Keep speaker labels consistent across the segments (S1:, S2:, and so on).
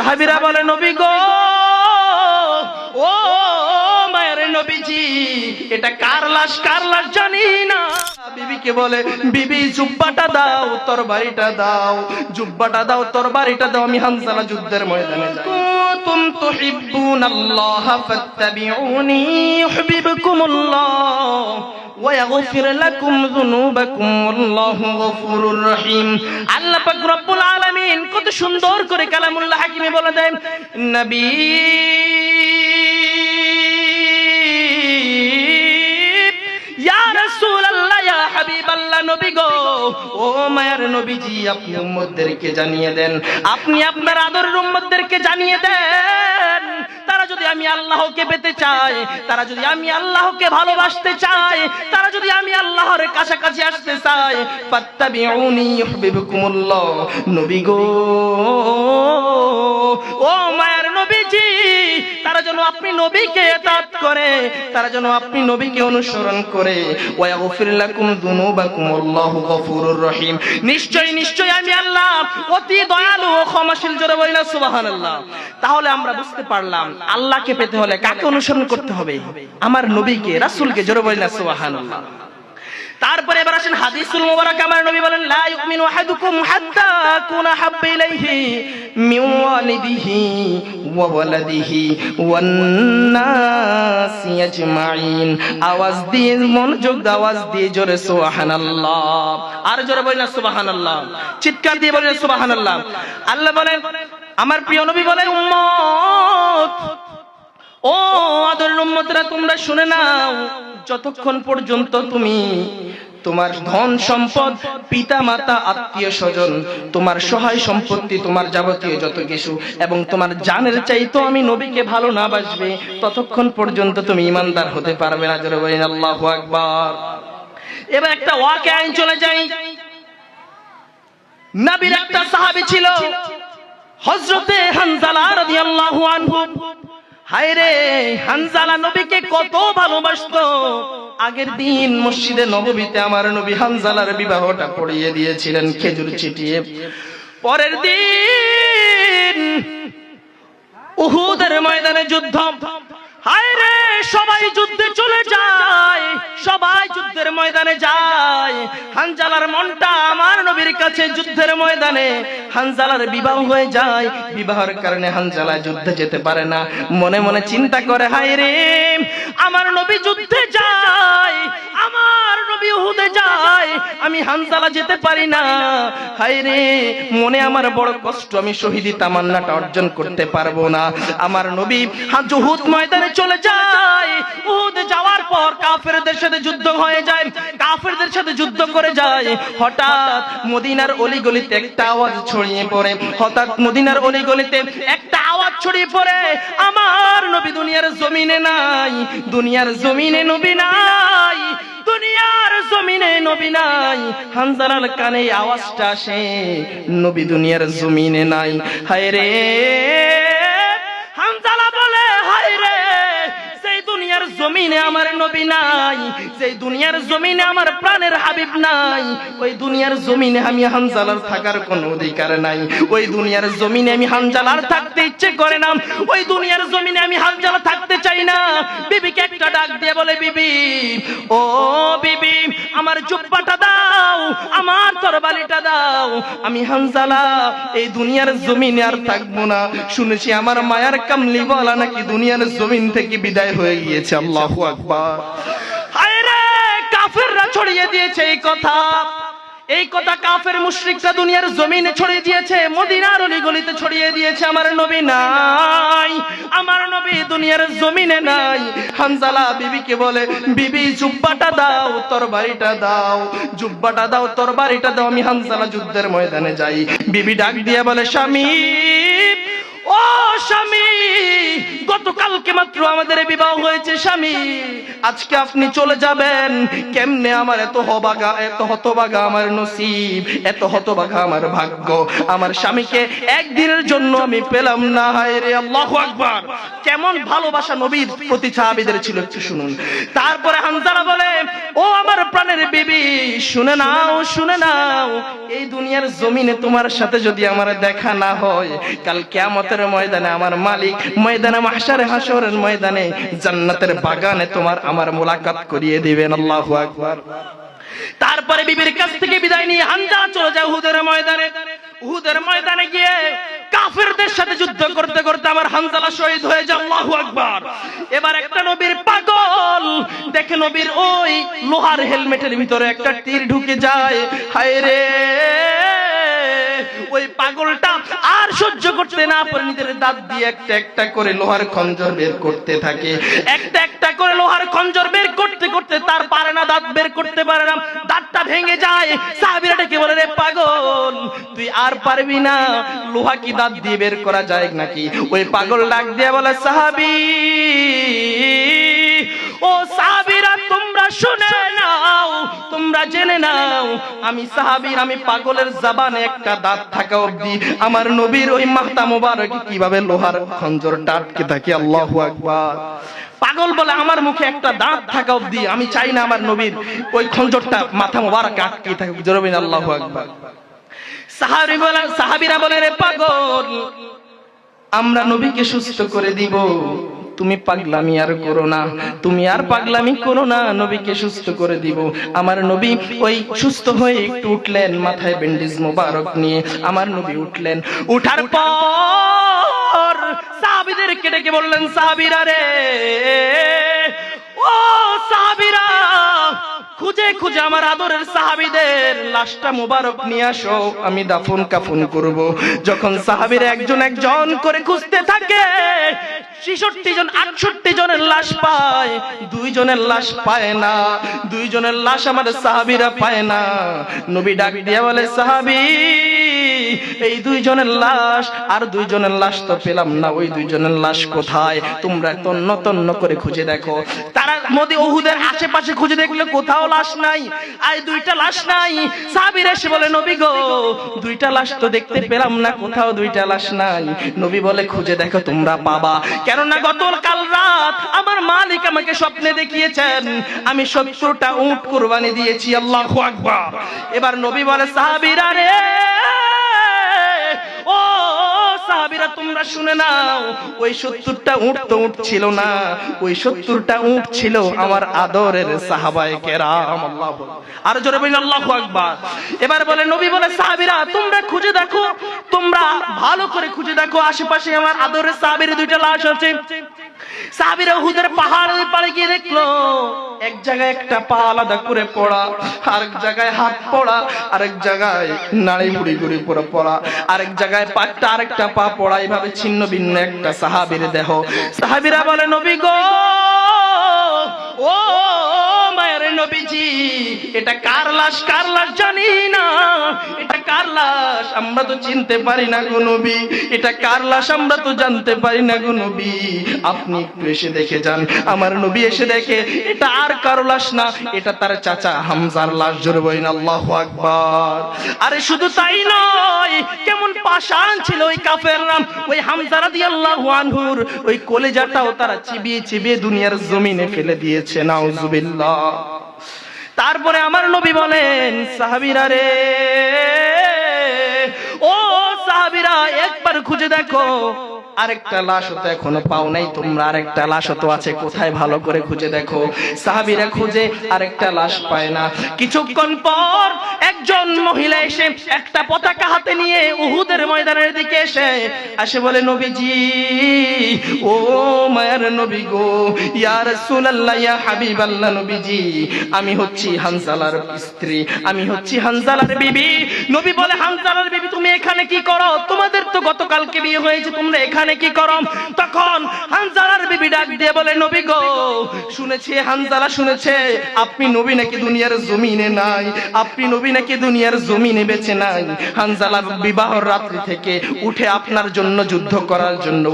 S1: সাহাবীরা বলে নবী গো, ও মায়ের নবীজি, এটা কার লাশ জানি না। বিবিকে বলে বিবি জুব্বাটা দাও, তরবারিটা দাও, জুব্বাটা দাও, তরবারিটা দাও, আমি হানজালা যুদ্ধের ময়দানে যাই। কুনতুম তুহিব্বুনাল্লাহ ফাত্তাবিউনি ইউহিব্বুকুমুল্লাহ ওয়া ইয়াগফির লাকুম যুনুবাকুম ওয়াল্লাহু গফুরুর রহিম। আল্লাহ পাক রব্বুল আলামিন কত সুন্দর করে কালামুল্লাহ হাকিমে বলে দেন, নবী ইয়া রাসূলুল্লাহ, ইয়া হাবিবাল্লাহ, নবী গো, ও মায়ের নবীজি, আপনি উম্মতদেরকে জানিয়ে দেন, আপনি আপনার আদরের উম্মতদেরকে জানিয়ে দেন, তারা যদি আমি আল্লাহকে পেতে চায়, তারা যদি আমি আল্লাহকে ভালোবাসতে চায়, তারা যদি আমি আল্লাহর কাছাকাছি আসতে চায়, ফাত্তাবিউনি ইউহিব্বুকুমুল্লাহ, নবী গো, ও মায়ের নবীজি, তারা যেন আপনি নবীকে ইতাআত করে, তারা যেন আপনি নবীকে অনুসরণ করে, ওয়া ইয়াগফির লাকুম যুনুবাকুম আল্লাহু গফুরুর রহিম, নিশ্চয় নিশ্চয় আমি আল্লাহ অতি দয়ালু ও ক্ষমাশীল। জোরে বলি না সুবহানাল্লাহ। তাহলে আমরা বুঝতে পারলাম আল্লাহকে পেতে হলে কাকে অনুসরণ করতে হবে? আমার নবীকে, রাসূলকে। জোরে বলি না সুবহানাল্লাহ। তারপরে এবার আসেন হাদিসুল মুবারাক। আমার নবী বলেন, লা ইউমিনু আহাদুকুম হাত্তা কুনা হাব্বা ইলাইহি মিন ওয়ালিদিহি ওয়া ওয়ালাদিহি ওয়ান নাসি আজমাইন। আওয়াজ দিয়ে, মনোযোগ দিয়ে আওয়াজ দিয়ে জোরে সুবহানাল্লাহ। আর জোরে বলেন না সুবহানাল্লাহ, চিৎকার দিয়ে বলেন সুবহানাল্লাহ। আল্লাহ বলেন, আমার প্রিয় নবী বলেন, উম্মত, ও আদরের উম্মতরা, তোমরা শুনে নাও, যতক্ষণ পর্যন্ত তুমি তোমার ধন সম্পদ, পিতা মাতা, আত্মীয় স্বজন, তোমার সহায় সম্পত্তি, তোমার যাবতীয় যত কিছু এবং তোমার জানের চাইতো আমি নবীকে ভালো না বাসবে, ততক্ষণ পর্যন্ত তুমি ঈমানদার হতে পারবে না। জোরে বলেন আল্লাহু আকবার। এবার একটা ওয়াকিআয় চলে যাই। নবীর একটা সাহাবী ছিল হযরতে হানজালা রাদিয়াল্লাহু আনহু। হায় রে, হানজালা নবীকে কত ভালোবাসতো। আগের দিন মসজিদে নববীতে আমার নবী হানজালার বিবাহটা পড়িয়ে দিয়েছিলেন খেজুর ছিটিয়ে। পরের দিন উহুদের ময়দানে যুদ্ধ। হায় রে, সবাই যুদ্ধে চলে যায়, সবাই যুদ্ধের ময়দানে যায়। হানজালার মনটা আমার নবীর কাছে। যুদ্ধের ময়দানে হানজালার বিবাহ হয়ে যায়, বিবাহের কারণে হানজালা যুদ্ধে যেতে পারে না। মনে মনে চিন্তা করে, হায় রে, আমার নবী যুদ্ধে যায়, আমার নবী উহুদে যায়, আমি হানজালা যেতে পারি না। হায় রে, মনে আমার বড় কষ্ট, আমি শহীদি তামান্নাটা অর্জন করতে পারবো না। আমার নবী উহুদ ময়দানে চলে যায়। উহুদে যাওয়ার পর কাফেরদের সাথে যুদ্ধ হয়ে যায়, কাফেরদের সাথে যুদ্ধ করে যায়। হঠাৎ মদিনার অলিগলিতে একটা আওয়াজ ছড়িয়ে পড়ে, হঠাৎ মদিনার অলিগলিতে একটা আওয়াজ ছড়িয়ে পড়ে, আমার নবী দুনিয়ার জমিনে নাই, দুনিয়ার জমিনে নবী নাই, দুনিয়ার জমিনে নবী নাই। হানজালার কানে আওয়াজটা আসে, নবী দুনিয়ার জমিনে নাই। হায় রে, হানজালা বলে, হায় রে, সেই দুনিয়ার জমিনে আমার নবী নাই, সেই দুনিয়ার জমিনে আমার প্রাণের হাবিব নাই, ওই দুনিয়ার জমিনে আমি হানজালার থাকার কোনো অধিকার নাই, ওই দুনিয়ার জমিনে আমি হানজালার থাকতে ইচ্ছে করে না, ওই দুনিয়ার জমিনে আমি হানজালা থাকতে চাই না। বিবিকে একটা ডাক দিয়ে বলে, বিবি, ও বিবি, আমার জুব্বাটা দাও, আমার তরবারিটা দাও, আমি হানজালা এই দুনিয়ার জমিনে আর থাকবো না। শুনেছি আমার মায়ার কামলি বলা নাকি দুনিয়ার জমিন থেকে বিদায় হয়ে গিয়েছে। আল্লাহু আকবার। হায় রে, কাফেররা ছড়িয়ে দিয়েছে এই কথা, এই কথা কাফের মুশরিকরা দুনিয়ার জমিনে ছড়িয়ে দিয়েছে, মদিনার অলিগলিতে ছড়িয়ে দিয়েছে, আমার নবী নাই, আমার নবী দুনিয়ার জমিনে নাই। হানজালা বিবিকে বলে, বিবি জুব্বাটা দাও, তরবারিটা দাও, জুব্বাটা দাও, তরবারিটা দাও, আমি হানজালা যুদ্ধের ময়দানে যাই। বিবি ডাক দিয়ে বলে, স্বামী, ও স্বামী, গতকালকে মাত্র আমাদের বিবাহ হয়েছে স্বামী, আজকে আপনি চলে যাবেন কেমনে? আমার এত হতভাগা, এত হতভাগা আমার নসিব, এত হতভাগা আমার ভাগ্য, আমার স্বামীকে একদিনের জন্য আমি পেলাম না। হায় রে, আল্লাহু আকবার। কেমন ভালোবাসা নবীর প্রতি সাহাবীদের ছিল, একটু শুনুন। তারপরে হানজালা বলে, ও আমার প্রাণের বিবি, শুনে নাও, শুনে নাও, এই দুনিয়ার জমিনে তোমার সাথে যদি আমার দেখা না হয়, কাল কিয়ামতের ময়দানে আমার মালিক ময়দানে মাহশারে হাসরের ময়দানে জান্নাতের বাগানে তোমার আমার মোলাকাত করিয়ে দিবেন। আল্লাহু আকবার। তারপরে বিবির কাছ থেকে বিদায় নিয়ে হামজা চলে যায় উহুদের ময়দানে। উহুদের ময়দানে গিয়ে কাফেরদের সাথে যুদ্ধ করতে করতে আমার হামজালা শহীদ হয়ে যায়। আল্লাহু আকবার। এবার একটা নবীর পাগল দেখে নবীর ওই লোহার হেলমেটের ভিতরে একটা তীর ঢুকে যায়। হায় রে, ওই পাগলটা আর সহ্য করতে না পারে নিজের দাঁত দিয়ে একটা একটা করে লোহার খঞ্জর বের করতে থাকে। একটা একটা করে লোহার খঞ্জর বের করতে করতে তার পারে না, দাঁত বের করতে পারে না, দাঁতটা ভেঙে যায়। সাহাবীরা ডেকে বলে, রে পাগল তুই আর পারবি না, লোহা কি দাঁত দিয়ে বের করা যায় নাকি? ওই পাগল ডাক দিয়ে বলে, সাহাবী ও সাহাবীরা তোমরা শুনে নাও, তোমরা জেনে নাও, আমি সাহাবীর আমি পাগলের জবানে একটা দাঁত থাকা অবধি আমার নবীর ওই মাথা মোবারকে কিভাবে লোহার খঞ্জরটা আটকে থাকে। আল্লাহু আকবার। পাগল বলে, আমার মুখে একটা দাঁত থাকা অবধি আমি চাই না আমার নবীর ওই খঞ্জরটা মাথা মোবারকে আটকে থাকে। জোরে বলেন আল্লাহু আকবার। সাহাবীরা বলে, রে পাগল আমরা নবীকে সুস্থ করে দিব, তুমি পাগলামি আর করো না, তুমি আর পাগলামি করো না, নবীকে সুস্থ করে দিব। আমার নবী ওই সুস্থ হয়ে একটু উঠলেন, মাথায় ব্যান্ডেজ মোবারক নিয়ে আমার নবী উঠলেন। উঠার পর সাহাবীদেরকে ডেকে বললেন, সাহাবীরা রে, ও সাহাবীরা খুঁজে খুঁজে আমার আদরের সাহাবীদের লাশটা মোবারক নিয়ে আসো, আমি দাফন কাফন করব। যখন সাহাবীরা একজন একজন করে খুঁজতে থাকে, ৬৬ জন ৬৮ জনের লাশ পায়, ২ জনের লাশ পায় না। ২ জনের লাশ আমার সাহাবীরা পায় না। নবী ডাক দিয়ে বলে, সাহাবী এই ২ জনের লাশ আর ২ জনের লাশ তো পেলাম না, ওই ২ জনের লাশ কোথায়? তোমরা তন্ন তন্ন করে খুঁজে দেখো। তারা মদি উহুদের আশেপাশে খুঁজে দেখলে কোথাও লাশ নাই, আর ২টা লাশ নাই। সাহাবীরা এসে বলে, নবী গো ২টা লাশ তো দেখতে পেলাম না, কোথাও ২টা লাশ নাই। নবী বলে, খুঁজে দেখো তোমরা পাবা, কেননা গতকাল রাত আমার মালিক আমাকে স্বপ্নে দেখিয়েছেন আমি ৭০টা উট কুরবানি দিয়েছি। আল্লাহু আকবার। এবার নবী বলে, সাহাবীরা রে, ও সাহাবীরা তোমরা শুনে নাও, ওই ৭০টা উট তো উট ছিল না, ওই ৭০টা উট ছিল আমার আদরের সাহাবায়ে কেরাম। আল্লাহু আর জোরে বলেন আল্লাহু আকবার। এবার বলে, নবী বলে, সাহাবীরা তোমরা খুঁজে দেখো, তোমরা ভালো করে খুঁজে দেখো, আশেপাশে আমার আদরের সাহাবীর ২টা লাশ আছে। সাহাবীরা উহুদের পাহাড়ের পাড়ে গিয়ে দেখলো এক জায়গায় একটা পা আলাদা করে পড়া, আরেক জায়গায় হাত পড়া, আরেক জায়গায় নাড়ি বুড়ি গুড়ি পরে পড়া, আরেক জায়গায় পাটটা আরেকটা পা পড়া, এইভাবে ছিন্ন ভিন্ন একটা সাহাবীর দেহ। সাহাবীরা বলে, নবী গো, ও মায়ের নবীজি, এটা কার লাশ? কার লাশ জানি না, এটা কার লাশ আমরা তো চিনতে পারি না গো নবী, এটা কার লাশ আমরা তো জানতে পারি না গো নবী, আপনি একটু এসে দেখে যান। আমার নবী এসে দেখে এটা আর কারো লাশ না, এটা তার চাচা হামজার লাশ। জোরে বলেন আল্লাহু আকবার। আরে শুধু তাই নয়, কেমন পাষাণ ছিল ওই কাফেররা, ওই হামজা রাদিয়াল্লাহু আনহুর ওই কলিজাটাও তারা চিবিয়ে চিবিয়ে দুনিয়ার জমিনে ফেলে দিয়েছে। নাউজুবিল্লাহ। তারপরে আমার নবী বলেন, সাহাবীরা রে, ও সাহাবীরা একবার খুঁজে দেখো, আরেকটা লাশ তো এখনো পাও নাই তোমরা, আরেকটা লাশ তো আছে, কোথায় ভালো করে খুঁজে দেখো। সাহাবীরা খুঁজে আরেকটা লাশ পায় না। কিছুক্ষণ পর একজন মহিলা এসে একটা পতাকা হাতে নিয়ে উহুদের ময়দানের দিকে এসে বলে, নবীজি, ও মায়ের নবী গো, ইয়া রাসূলুল্লাহ, ইয়া হাবিবাল্লাহ, নবীজি আমি হচ্ছি হানজালার স্ত্রী, আমি হচ্ছি হানজালার বিবি। নবী বলে, হানজালার বিবি তুমি এখানে কি করো? তোমাদের তো গতকালকে বিয়ে হয়েছে, তোমরা এখানে কি করো? তখন হানজালার বিবি ডাক দিয়ে বলে, নবী গো, শুনেছি হানজালা শুনেছে আপনি নবী নাকি দুনিয়ার জমিনে নাই, আপনি নবী নাকি দুনিয়ার জমিনে বেঁচে নাই। হানজালা বিবাহর রাত্রি থেকে উঠে আপনার জন্য যুদ্ধ করার জন্য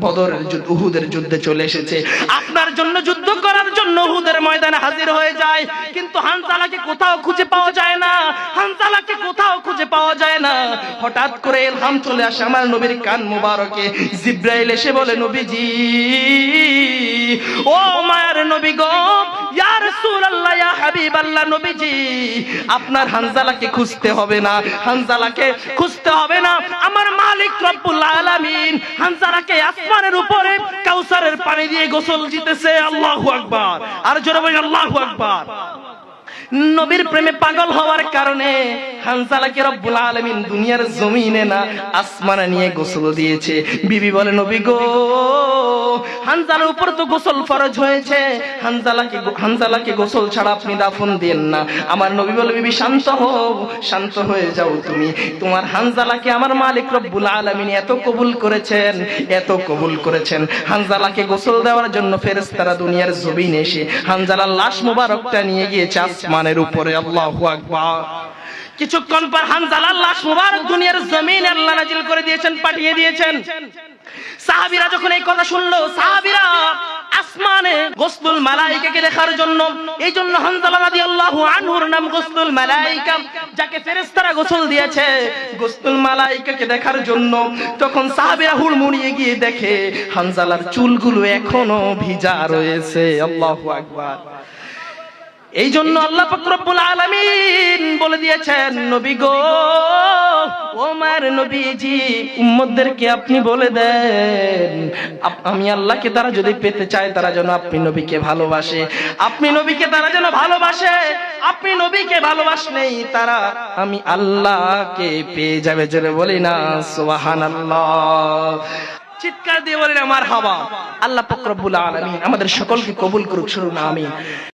S1: বদরের যুদ্ধ উহুদের যুদ্ধে চলে এসেছে, আপনার জন্য যুদ্ধ করার জন্য উহুদের ময়দানে হাজির হয়ে যায়। কিন্তু হানজালাকে কোথাও খুঁজে পাওয়া যায় না, হানজালাকে কোথাও খুঁজে পাওয়া যায় না। হঠাৎ করে ইলহাম চলে আসে আমার নবীর কান মোবারকে, জিব্রাইল এসে বলে নবীজি ও মায়ের নবী গো ইয়া রাসূলুল্লাহ ইয়া হাবিবাল্লাহ নবীজি আপনার হানজালাকে খুঁজতে হবে না, হানজালাকে খুঁজতে হবে না, আমার মালিক রব্বুল আলামিন হানজালাকে আসমানের উপরে কাউসারের পানি দিয়ে গোসল দিতেছে। আল্লাহু আকবার, আর জোরে বলেন আল্লাহু আকবার। নবীর প্রেমে পাগল হওয়ার কারণে হানজালাকে রব্বুল আলামিন দুনিয়ার জমিনে না আসমানে নিয়ে গোসল দিয়েছে। বিবি বলে নবী গো হানজালার উপর তো গোসল ফরজ হয়েছে, হানজালাকে গোসল ছাড়া আপনি দাফন দেন না। আমার নবী বলে বিবি শান্ত হও, শান্ত হয়ে যাও তুমি, তোমার হানজালাকে আমার মালিক রব্বুল আলামিন এত কবুল করেছেন, এত কবুল করেছেন। হানজালাকে গোসল দেওয়ার জন্য ফেরেশতারা দুনিয়ার জমিনে এসে হানজালার লাশ মোবারকটা নিয়ে গিয়েছে আসমানের উপরে। আল্লাহু আকবার। কিছুক্ষণ পর হানজালার লাশ মোবারক দুনিয়ার জমিনে আল্লাহ নাজিল করে দিয়েছেন, পাঠিয়ে দিয়েছেন। সাহাবীরা যখন এই কথা শুনলো, সাহাবীরা আসমানে গোসলুল মালায়েকাকে দেখার জন্য, এই জন্য হানজালা রাদিয়াল্লাহু আনহুর নাম গোসলুল মালায়েকা, যাকে ফেরেশতারা গোসল দিয়েছে গোসলুল মালায়েকাকে দেখার জন্য। তখন সাহাবীরা হুড়মুড়িয়ে গিয়ে দেখে হানজালার চুলগুলো এখনো ভিজা রয়েছে। আল্লাহু আকবার। এই জন্য আল্লাহ পাক রব্বুল আলামিন বলে দিয়েছেন নবী গো ও মায়ের নবীজি উম্মতদেরকে আপনি বলে দেন আমি আল্লাহকে তারা যদি পেতে চায় তারা যেন আপনি নবীকে ভালোবাসে, আপনি নবীকে তারা যেন ভালোবাসে, আপনি নবীকে ভালোবাসলেই তারা আমি আল্লাহকে পেয়ে যাবে। জোরে বলি না সুবহানাল্লাহ, চিৎকার দিয়ে বলি না মারহাবা। আল্লাহ পাক রব্বুল আলামিন আমাদের সকলকে কবুল করুক, শুনুন আমিন।